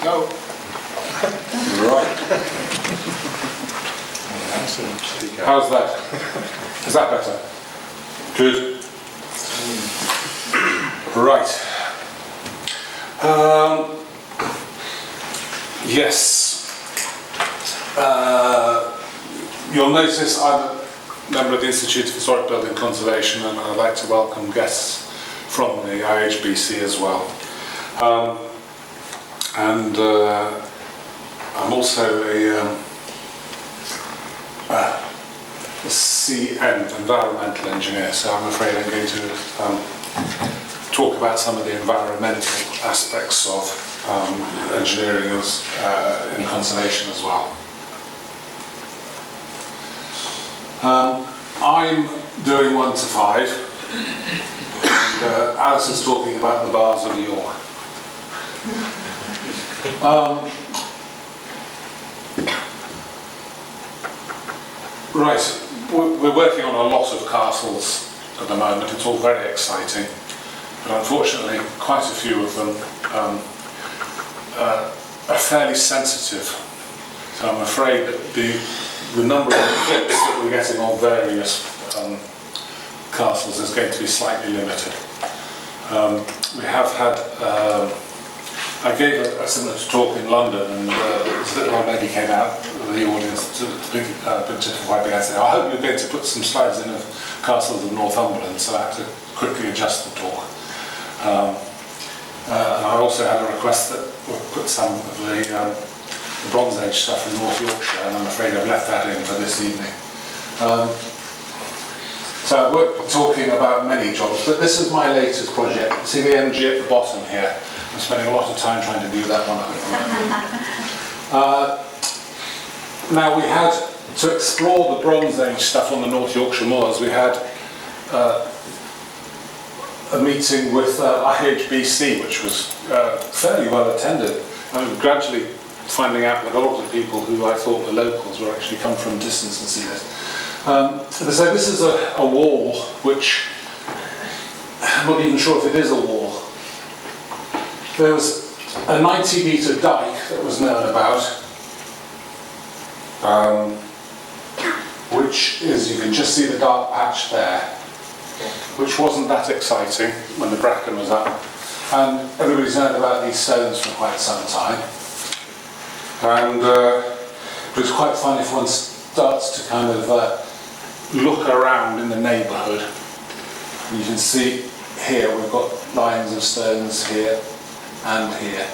Go. Right. How's that? Is that better? Good. Right. Yes. You'll notice I'm a member of the Institute of Historic Building Conservation, and I'd like to welcome guests from the IHBC as well. I'm also a CN, environmental engineer, so I'm afraid I'm going to talk about some of the environmental aspects of engineering in conservation as well. I'm doing 1 to 5, and Alice is talking about the bars of York. Right, we're working on a lot of castles at the moment. It's all very exciting, but unfortunately quite a few of them are fairly sensitive. So I'm afraid that the number of clips that we're getting on various castles is going to be slightly limited. We have had, I gave a similar talk in London, and this little old lady came out of the audience to big picture of Whitby. I said, I hope you're going to put some slides in of castles of Northumberland, so I had to quickly adjust the talk. And I also had a request that we put some of the Bronze Age stuff in North Yorkshire, and I'm afraid I've left that in for this evening. So we're talking about many jobs, but this is my latest project. See the MG at the bottom here? I'm spending a lot of time trying to do that one. Now we had, to explore the Bronze Age stuff on the North Yorkshire moors, we had a meeting with IHBC, which was fairly well attended. I'm gradually finding out that a lot of people who I thought were locals were actually come from distance and see this. So this is a wall which, I'm not even sure if it is a wall. There was a 90-metre dike that was known about, which is, you can just see the dark patch there, which wasn't that exciting when the bracken was up. And everybody's known about these stones for quite some time. And it was quite fun if one starts to kind of look around in the neighbourhood. You can see here we've got lines of stones here and here.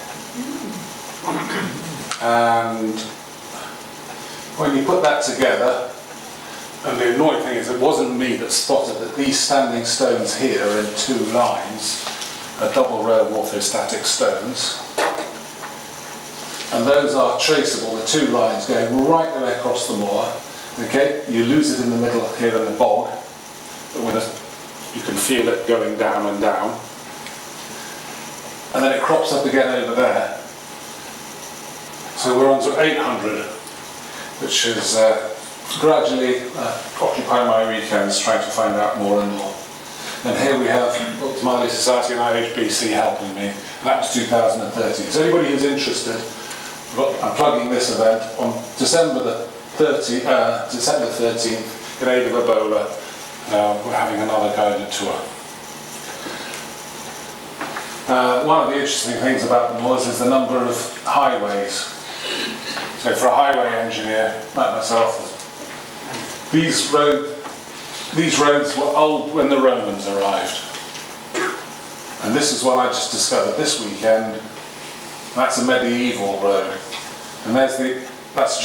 And when you put that together, and the annoying thing is it wasn't me that spotted that these standing stones here are in 2 lines, a double row of orthostatic stones. And those are traceable, the 2 lines going right the way across the moor. Okay, you lose it in the middle here in the bog, but you can feel it going down and down. And then it crops up again over there. So we're on to 800, which is gradually occupying my weekends trying to find out more and more. And here we have Thorniley Society and IHBC helping me. That was 2013. So anybody who's interested, I'm plugging this event on December 13th in aid of Ebola. We're having another guided tour. One of the interesting things about the moors is the number of highways. So for a highway engineer, like myself, these roads were old when the Romans arrived. And this is what I just discovered this weekend. That's a medieval road. And that's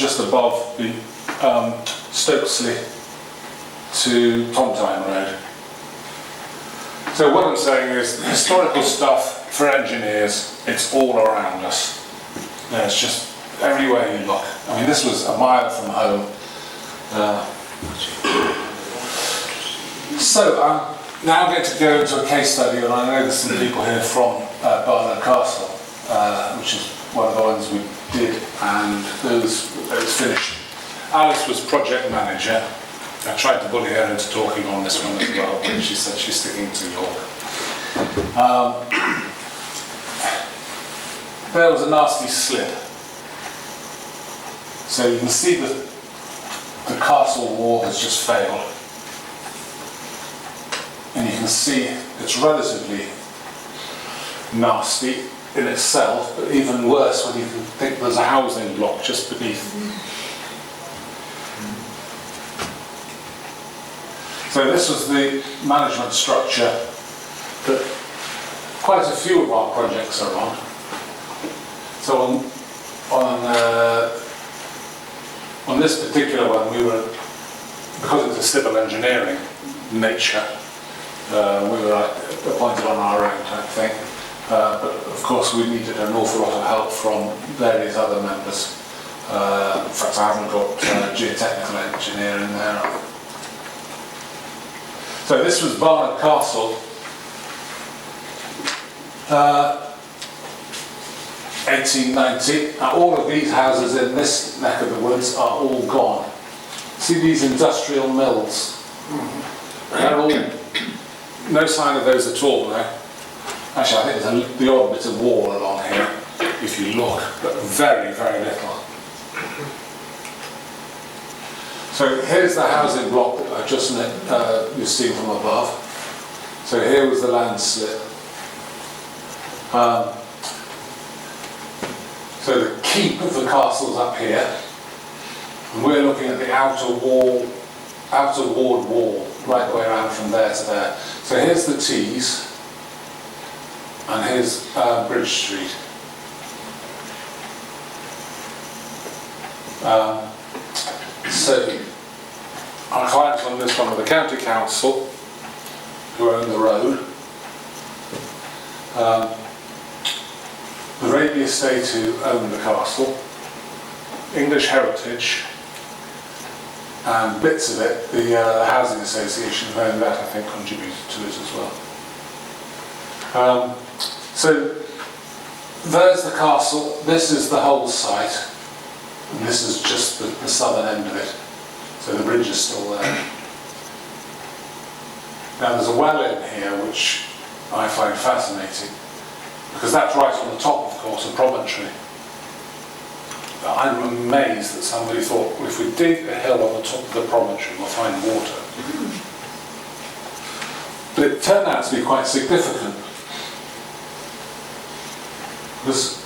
just above the Stokesley to Tontine Road. So what I'm saying is, historical stuff for engineers, it's all around us. It's just everywhere you look. I mean, this was a mile from home. So I'm now going to go into a case study, and I know there's some people here from Barnard Castle, which is one of the ones we did, and those finished. Alice was project manager. I tried to bully her into talking on this one as well, but she said she's sticking to York. there was a nasty slip. So you can see that the castle wall has just failed. And you can see it's relatively nasty in itself, but even worse when you can think there's a housing block just beneath. So this was the management structure that quite a few of our projects are on. So on this particular one, we were, because it's a civil engineering nature, we were appointed on our own type thing. But of course we needed an awful lot of help from various other members. In fact, I haven't got geotechnical engineering there. So this was Barnard Castle, 1890. Now, all of these houses in this neck of the woods are all gone. See these industrial mills? They're all, no sign of those at all now. Actually, I think there's the odd bit of wall along here, if you look, but very, very little. So here's the housing block that I just you've seen from above. So here was the landslip. So the keep of the castle's up here, and we're looking at the outer ward wall, right the way around from there to there. So here's the Tees, and here's Bridge Street. So our clients on this one are the county council, who own the road, the Raby Estate, who own the castle, English Heritage, and bits of it, the Housing Association who own that, I think, contributed to it as well. So there's the castle, this is the whole site, and this is just the southern end of it. So the bridge is still there. Now there's a well in here which I find fascinating, because that's right on the top, of course, of promontory. But I'm amazed that somebody thought, well, if we dig a hill on the top of the promontory, we'll find water. But it turned out to be quite significant, because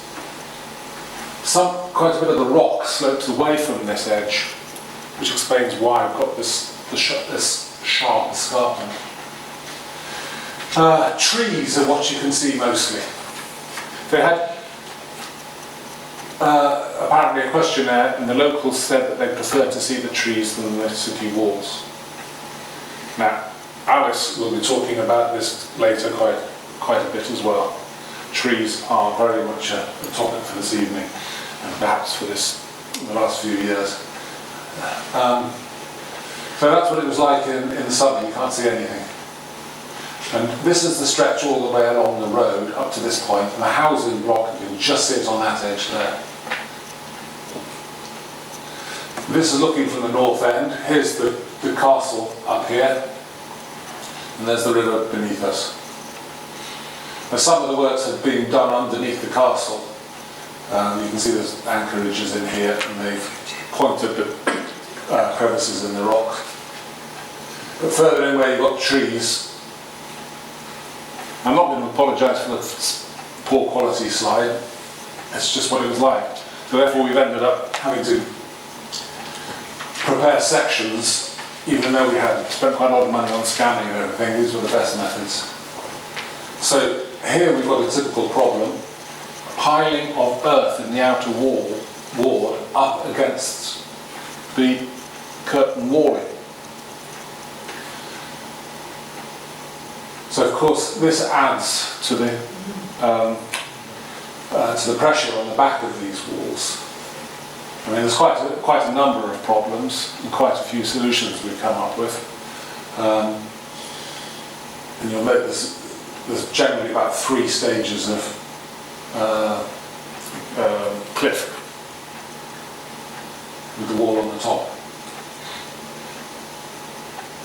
quite a bit of the rock slopes away from this edge, which explains why I've got this sharp escarpment. Trees are what you can see mostly. They had apparently a questionnaire, and the locals said that they preferred to see the trees than the city walls. Now, Alice will be talking about this later quite a bit as well. Trees are very much a topic for this evening, and perhaps for the last few years. So that's what it was like in the summer. You can't see anything. And this is the stretch all the way along the road up to this point, and the housing block, you can just see it on that edge there. This is looking from the north end. Here's the castle up here, and there's the river beneath us. Now, some of the works have been done underneath the castle. You can see there's anchorages in here, and they've pointed the crevices in the rock. But further in where you've got trees, I'm not going to apologise for the poor quality slide, it's just what it was like. So therefore we've ended up having to prepare sections, even though we had spent quite a lot of money on scanning and everything. These were the best methods. So here we've got a typical problem, piling of earth in the outer ward up against the curtain walling. So of course this adds to the pressure on the back of these walls. I mean, there's quite a number of problems and quite a few solutions we've come up with. And you'll note there's generally about 3 stages of cliff with the wall on the top.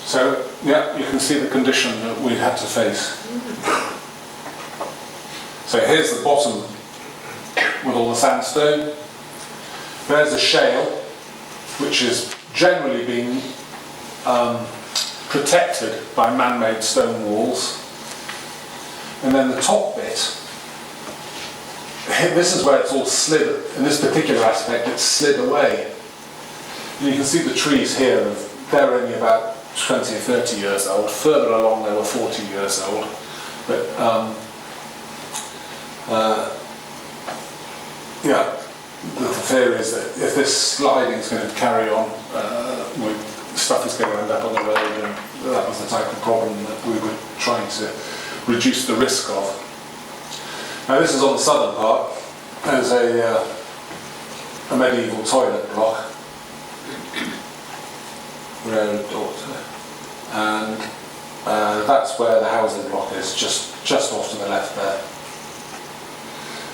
So, yeah, you can see the condition that we had to face. So here's the bottom with all the sandstone. There's a shale, which is generally being protected by man-made stone walls. And then the top bit, this is where it's all slid. In this particular aspect, it's slid away. And you can see the trees here, they're only about 20 or 30 years old. Further along, they were 40 years old. But yeah, the fear is that if this sliding is going to carry on, stuff is going to end up on the road, and that was the type of problem that we were trying to reduce the risk of. Now this is on the southern part. There's a medieval toilet block, road daughter, and that's where the housing block is, just off to the left there.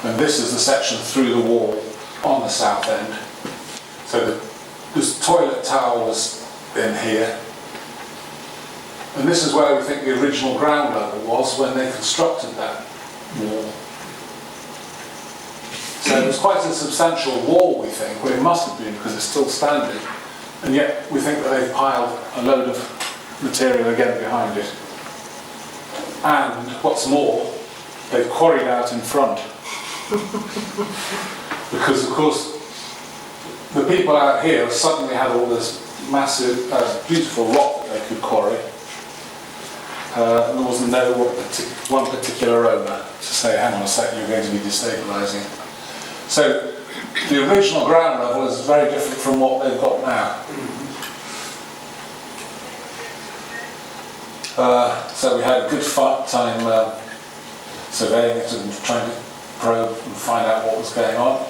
And this is the section through the wall on the south end. So this toilet tower was in here, and this is where we think the original ground level was when they constructed that wall. So it was quite a substantial wall, we think. Well, it must have been, because it's still standing, and yet we think that they've piled a load of material again behind it. And what's more, they've quarried out in front. Because of course the people out here suddenly had all this massive, beautiful rock that they could quarry. And there wasn't one particular owner to say, hang on a sec, you're going to be destabilising. So the original ground level is very different from what they've got now. So we had a good time surveying it and trying to probe and find out what was going on.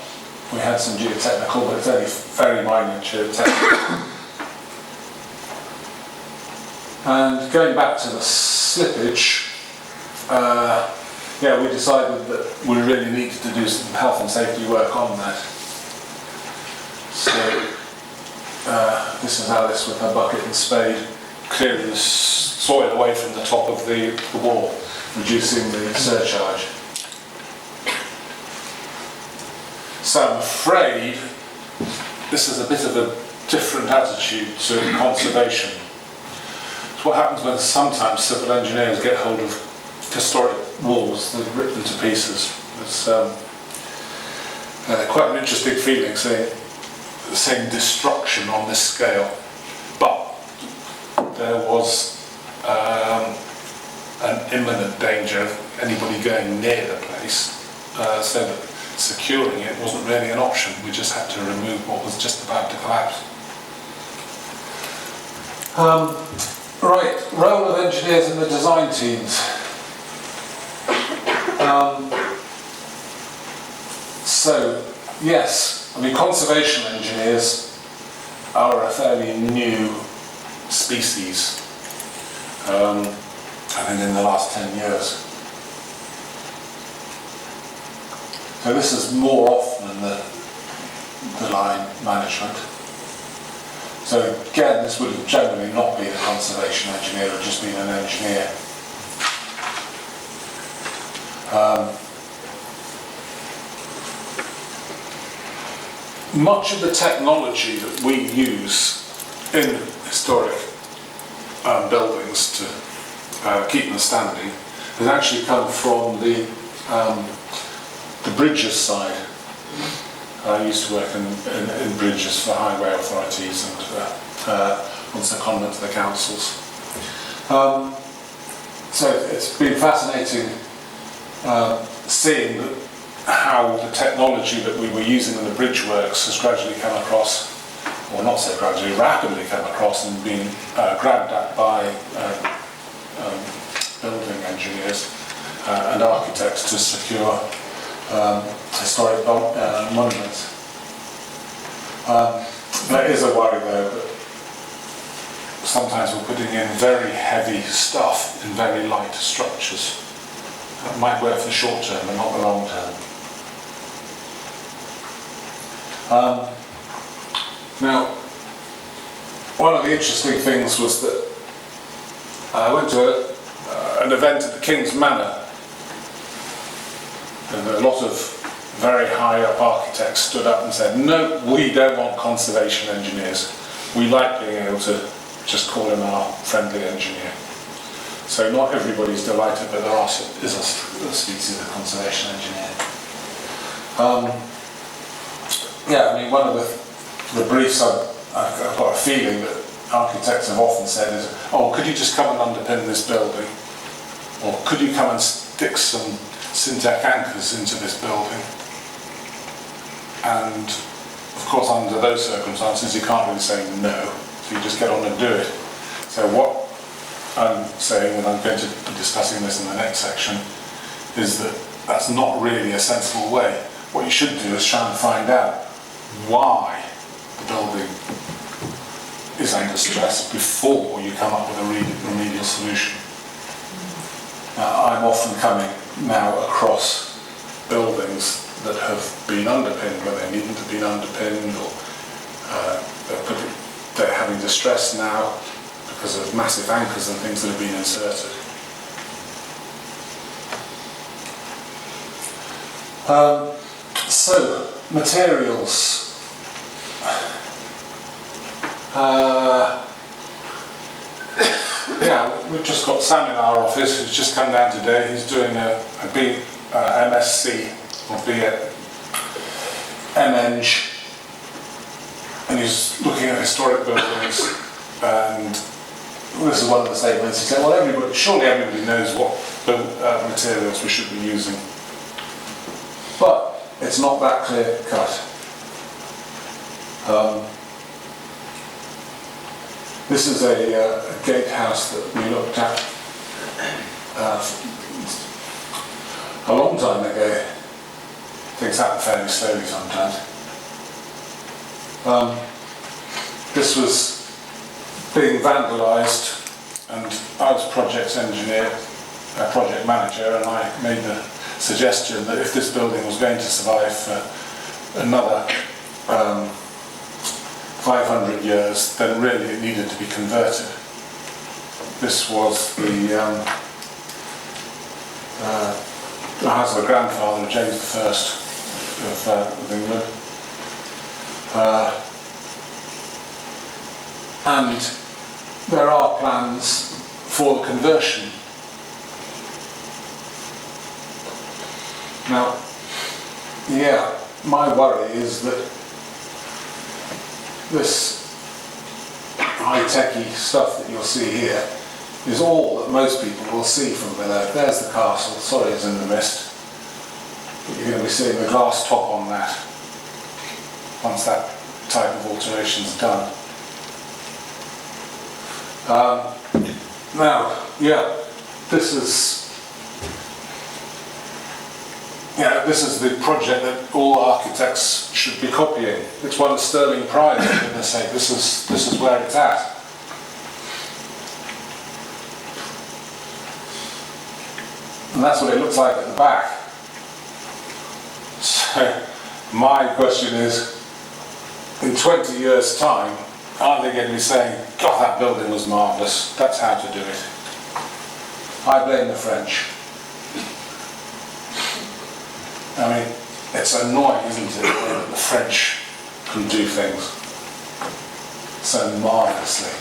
We had some geotechnical, but it's only very minor geotechnical. And going back to the slippage, we decided that we really needed to do some health and safety work on that. So this is Alice with her bucket and spade, clearing the soil away from the top of the wall, reducing the surcharge. So I'm afraid this is a bit of a different attitude to conservation. It's what happens when sometimes civil engineers get hold of historic walls that rip them to pieces. It's quite an interesting feeling seeing destruction on this scale. But there was an imminent danger of anybody going near the place, so that securing it wasn't really an option. We just had to remove what was just about to collapse. Right, role of engineers in the design teams. So, yes, I mean, conservation engineers are a fairly new species, in the last 10 years. So this is more often than the line management. So again, this would have generally not been a conservation engineer, it would have just been an engineer. Much of the technology that we use in historic buildings to keep them standing has actually come from the bridges side. I used to work in bridges for highway authorities and on secondment to the councils. So it's been fascinating seeing how the technology that we were using in the bridge works has gradually come across, or not so gradually, rapidly come across and been grabbed at by building engineers and architects to secure historic monuments. There is a worry though that sometimes we're putting in very heavy stuff in very light structures. That might work for the short term but not the long term. Now, one of the interesting things was that I went to an event at the King's Manor, and a lot of very high up architects stood up and said, no, we don't want conservation engineers. We like being able to just call him our friendly engineer. So not everybody's delighted, but there is a species of conservation engineer. Yeah, I mean, one of the briefs I've got a feeling that architects have often said is, oh, could you just come and underpin this building? Or could you come and stick some Syntec anchors into this building? And of course, under those circumstances, you can't really say no, so you just get on and do it. So what I'm saying, and I'm going to be discussing this in the next section, is that that's not really a sensible way. What you should do is try and find out why the building is under stress before you come up with a remedial solution. I'm often coming now across buildings that have been underpinned where they needn't have been underpinned, or they're having distress now because of massive anchors and things that have been inserted. So, materials. Yeah, we've just got Sam in our office who's just come down today. He's doing a MSc or MEng, and he's looking at historic buildings, and this is one of the statements. He said, well, surely everybody knows what materials we should be using. But it's not that clear cut. This is a gatehouse that we looked at a long time ago. Things happen fairly slowly sometimes. This was being vandalised, and I was project manager, and I made the suggestion that if this building was going to survive for another 500 years, then really it needed to be converted. This was the house of the grandfather of James I of England. And there are plans for the conversion. Now, yeah, my worry is that this high-techy stuff that you'll see here is all that most people will see from below. There's the castle, sorry it's in the mist, but you're going to be seeing the glass top on that once that type of alteration is done. Now, yeah, this is the project that all architects should be copying. It's won a Sterling Prize, for goodness sake. This is where it's at. And that's what it looks like at the back. So, my question is, in 20 years' time, are they going to be saying, God, that building was marvellous, that's how to do it? I blame the French. I mean, it's annoying, isn't it, that the French can do things so marvellously.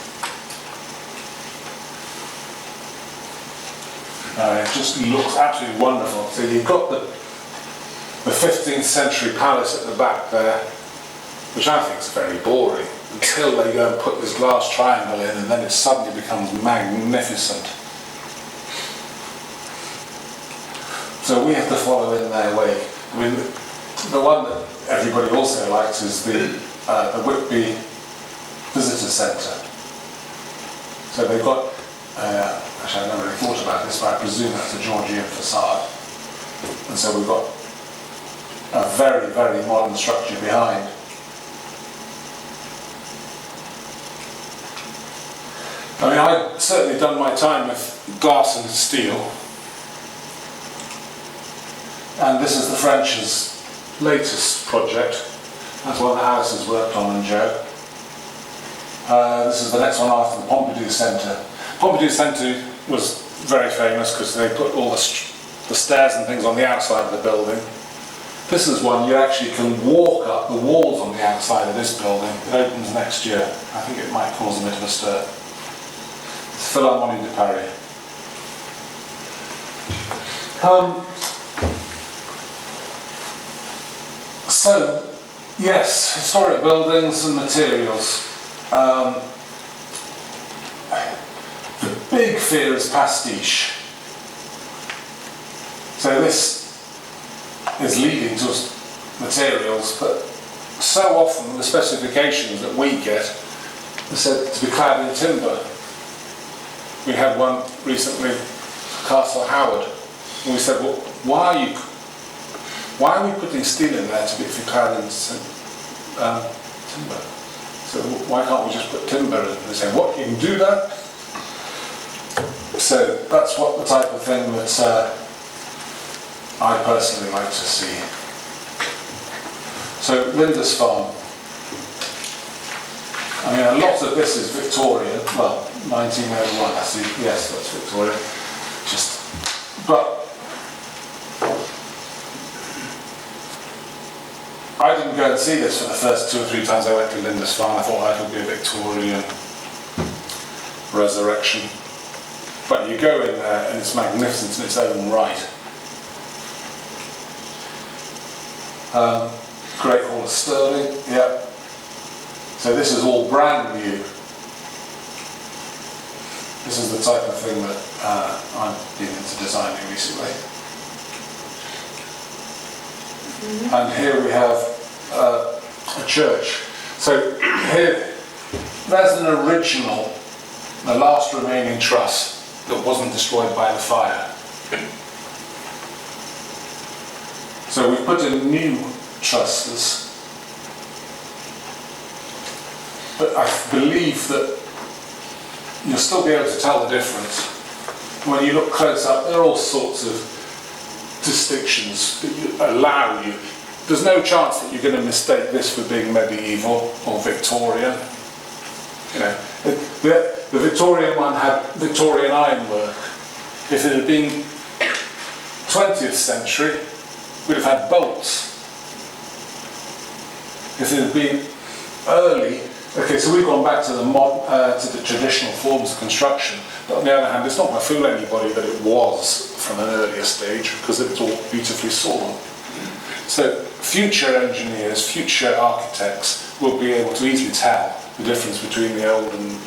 It just looks absolutely wonderful. So you've got the 15th century palace at the back there, which I think is very boring, until they go and put this glass triangle in, and then it suddenly becomes magnificent. So we have to follow in their wake. I mean, the one that everybody also likes is the Whitby Visitor Centre. So they've got, actually I never really thought about this, but I presume that's a Georgian facade. And so we've got a very, very modern structure behind. I mean, I've certainly done my time with glass and steel. And this is the French's latest project. That's one that Alice has worked on, and Joe. This is the next one after the Pompidou Centre. Pompidou Centre was very famous because they put all the stairs and things on the outside of the building. This is one you actually can walk up the walls on the outside of this building. It opens next year. I think it might cause a bit of a stir. It's Philharmonie de Paris. So, yes, historic buildings and materials. The big fear is pastiche. So this is leading to materials, but so often the specifications that we get are said to be clad in timber. We had one recently, Castle Howard, and we said, well, why are we putting steel in there to be clad in timber? So why can't we just put timber in? They say, what, you can do that? So that's what the type of thing that I personally like to see. So Lindisfarne. I mean, a lot of this is Victorian. Well, 1901. I see. Yes, that's Victorian. But I didn't go and see this for the first 2 or 3 times I went to Lindisfarne. I thought that would be a Victorian resurrection. But you go in there and it's magnificent in its own right. Great Hall of Stirling, yeah. So this is all brand new. This is the type of thing that I've been into designing recently. And here we have a church. So here, there's an original, the last remaining truss that wasn't destroyed by the fire. So we've put in new trusses, but I believe that you'll still be able to tell the difference. When you look close up, there are all sorts of distinctions that allow you. There's no chance that you're going to mistake this for being medieval or Victorian. You know, the Victorian one had Victorian ironwork. If it had been 20th century, we'd have had bolts. If it had been early, okay, so we've gone back to the traditional forms of construction. But on the other hand, it's not going to fool anybody that it was from an earlier stage because it's all beautifully sawn. So future engineers, future architects will be able to easily tell the difference between the old and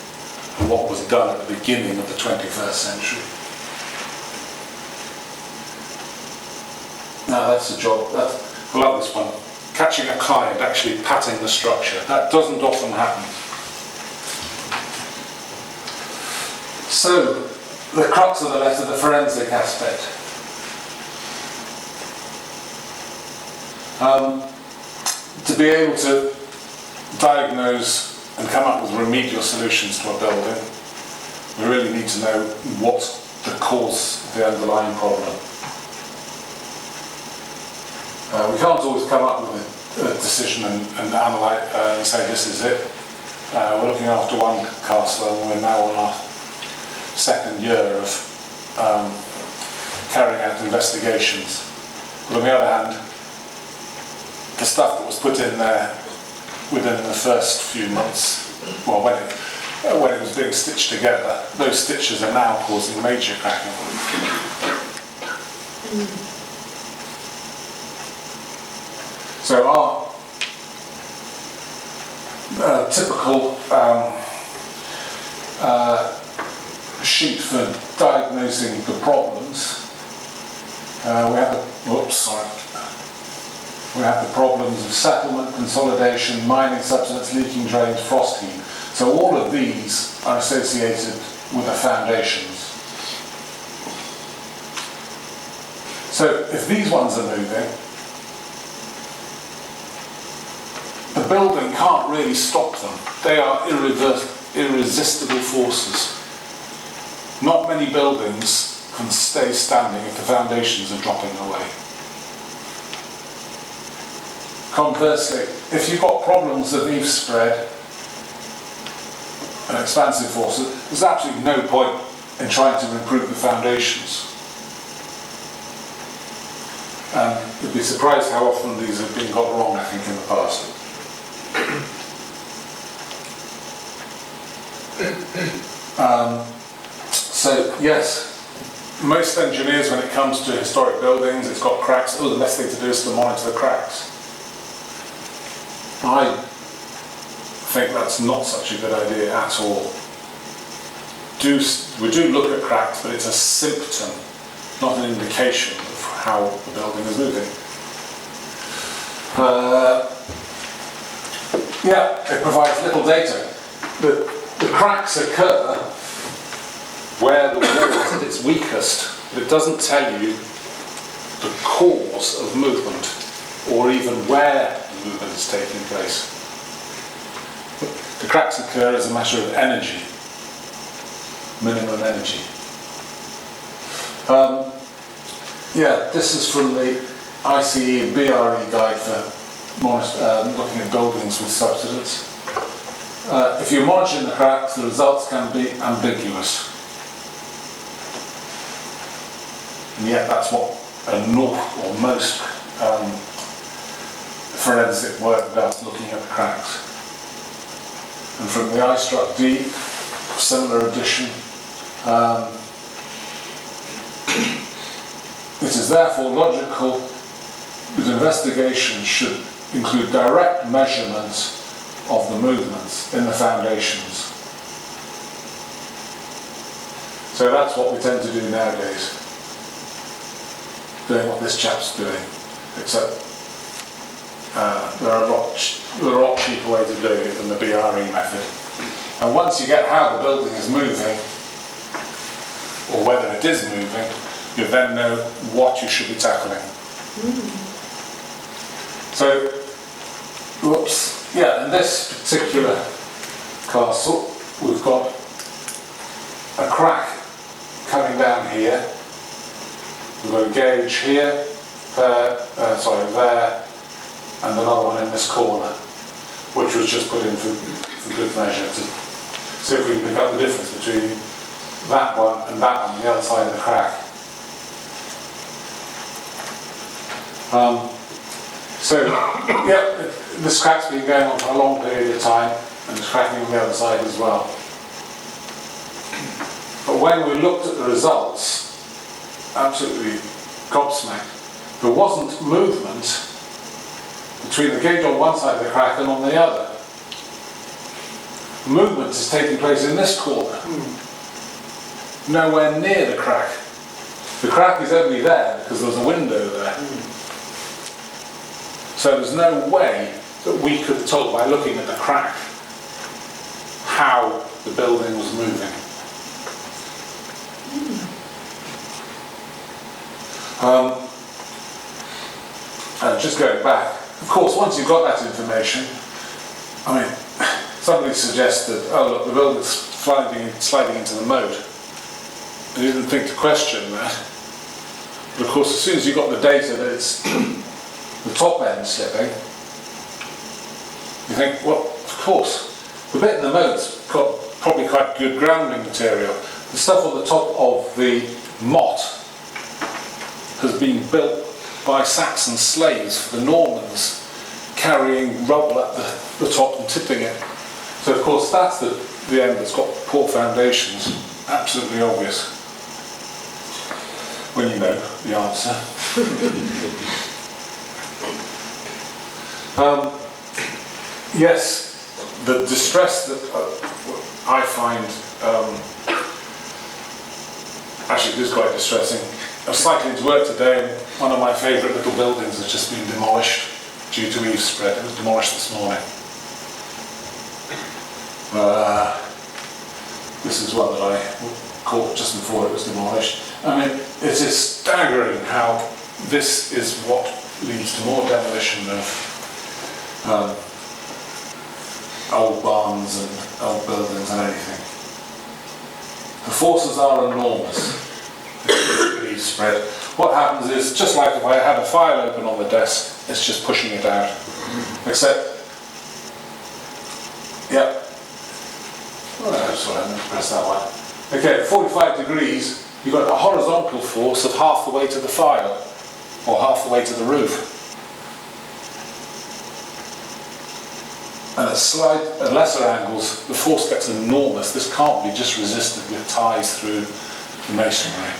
what was done at the beginning of the 21st century. Now that's a job, I love this one. Catching a client actually patting the structure. That doesn't often happen. So, the crux of the letter, the forensic aspect. To be able to diagnose and come up with remedial solutions to a building, we really need to know what the cause of the underlying problem. We can't always come up with a decision and analyse and say this is it. We're looking after one castle and we're now on our 2nd year of carrying out investigations. But on the other hand, the stuff that was put in there within the first few months, well, when it was being stitched together, those stitches are now causing major cracking. So our typical sheet for diagnosing the problems, we have the problems of settlement, consolidation, mining subsidence, leaking drains, frost heave. So all of these are associated with the foundations. So if these ones are moving, the building can't really stop them. They are irresistible forces. Not many buildings can stay standing if the foundations are dropping away. Conversely, if you've got problems of eave spread and expansive forces, there's absolutely no point in trying to improve the foundations. The You'd be surprised how often these have been got wrong, I think, in the past. So, yes, most engineers, when it comes to historic buildings, it's got cracks. Oh, the best thing to do is to monitor the cracks. I think that's not such a good idea at all. We do look at cracks, but it's a symptom, not an indication of how the building is moving. Yeah, it provides little data. The cracks occur where the wall is at its weakest, but it doesn't tell you the cause of movement or even where the movement is taking place. The cracks occur as a matter of energy, minimum energy. Yeah, this is from the ICE and BRE guide for looking at buildings with subsidence. If you're monitoring the cracks, the results can be ambiguous. And yet that's what most forensic work does, looking at the cracks. And from the I-D, similar edition, it is therefore logical that investigation should include direct measurements of the movements in the foundations. So that's what we tend to do nowadays, doing what this chap's doing, except there are a lot cheaper way to do it than the BRE method. And once you get how the building is moving, or whether it is moving, you then know what you should be tackling. So, yeah, in this particular castle, we've got a crack coming down here. We've got a gauge here, there, and another one in this corner, which was just put in for good measure to see if we can pick up the difference between that one and that one, the other side of the crack. Yeah, this crack's been going on for a long period of time, and it's cracking on the other side as well. But when we looked at the results, absolutely gobsmacked, there wasn't movement between the gauge on one side of the crack and on the other. Movement is taking place in this corner, nowhere near the crack. The crack is only there because there's a window there. So there's no way that we could have told by looking at the crack how the building was moving. Just going back, of course, once you've got that information, I mean, somebody suggested, oh look, the building's sliding into the moat. And you didn't think to question that. But of course, as soon as you've got the data that it's the top end slipping, you think, well, of course, the bit in the moat's got probably quite good grounding material. The stuff on the top of the motte has been built by Saxon slaves for the Normans, carrying rubble at the top and tipping it. So of course that's the end that's got poor foundations. Absolutely obvious when you know the answer. Yes, the distress that I find actually it is quite distressing. I was cycling to work today and one of my favourite little buildings has just been demolished due to eave spread. It was demolished this morning. This is one that I caught just before it was demolished. I mean, it is staggering how this is what leads to more demolition of old barns and old buildings and anything. The forces are enormous. Spread. What happens is, just like if I had a file open on the desk, it's just pushing it out. Except, yeah. Oh no, sorry, I meant to press that one. Okay, at 45 degrees, you've got a horizontal force of half the way to the file. or half the way to the roof. And at lesser angles, the force gets enormous. This can't be just resisted with ties through the masonry.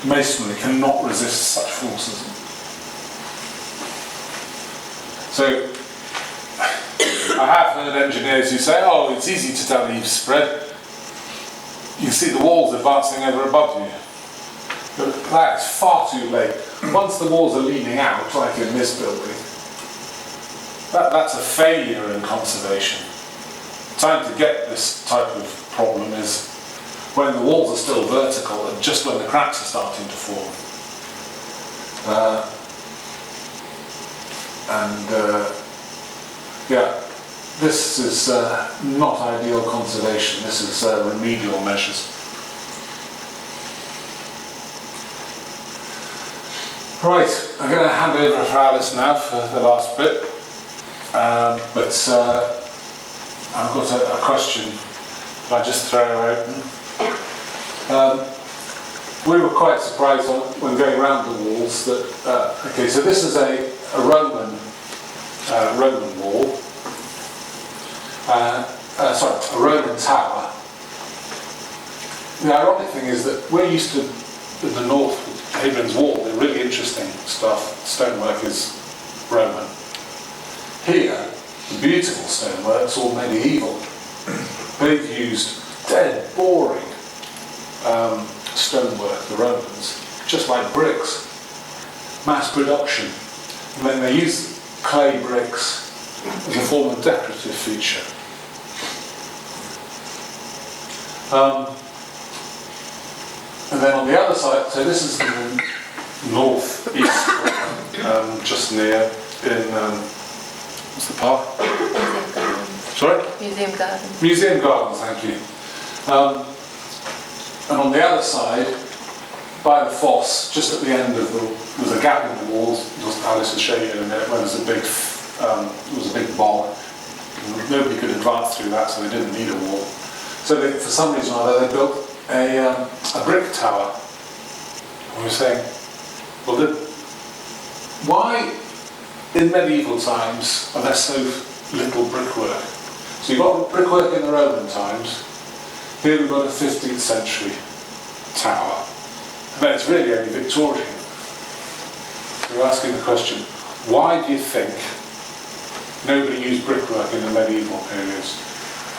Masonry cannot resist such forces. So, I have heard engineers who say, oh, it's easy to tell the eave spread. You can see the walls advancing over above you. But that is far too late. Once the walls are leaning out, like in this building, that's a failure in conservation. The time to get this type of problem is when the walls are still vertical and just when the cracks are starting to form. Yeah, this is not ideal conservation. This is remedial measures. Right, I'm going to hand over to Alice now for the last bit. But I've got a question. Can I just throw open? We were quite surprised when going around the walls that, okay, so this is a Roman wall, a Roman tower. The ironic thing is that we're used to, in the north, Hadrian's Wall, the really interesting stuff, stonework is Roman. Here, the beautiful stonework's all medieval. They've used dead, boring stonework, the Romans, just like bricks, mass production. And then they use clay bricks as a form of decorative feature. And then on the other side, so this is the north-east, just near in, what's the park? Museum Gardens. Sorry? Museum Gardens. Museum Gardens, thank you. And on the other side, by the fosse, just at the end of there's a gap in the walls, Alice will show you in a minute, where there's a big, there was a big bog. Nobody could advance through that, so they didn't need a wall. So they, for some reason or other, they built a brick tower. And we're saying, well, why in medieval times are there so little brickwork? So you've got brickwork in the Roman times. Here we've got a 15th century tower. But it's really only Victorian. So we're asking the question, why do you think nobody used brickwork in the medieval periods?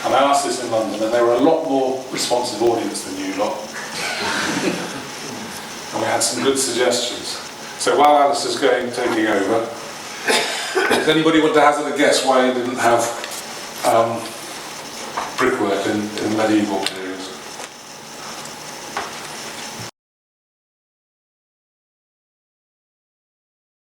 And I asked this in London, and there were a lot more responsive audience than you lot. And we had some good suggestions. So while Alice is taking over, does anybody want to hazard a guess why you didn't have brickwork in the medieval period?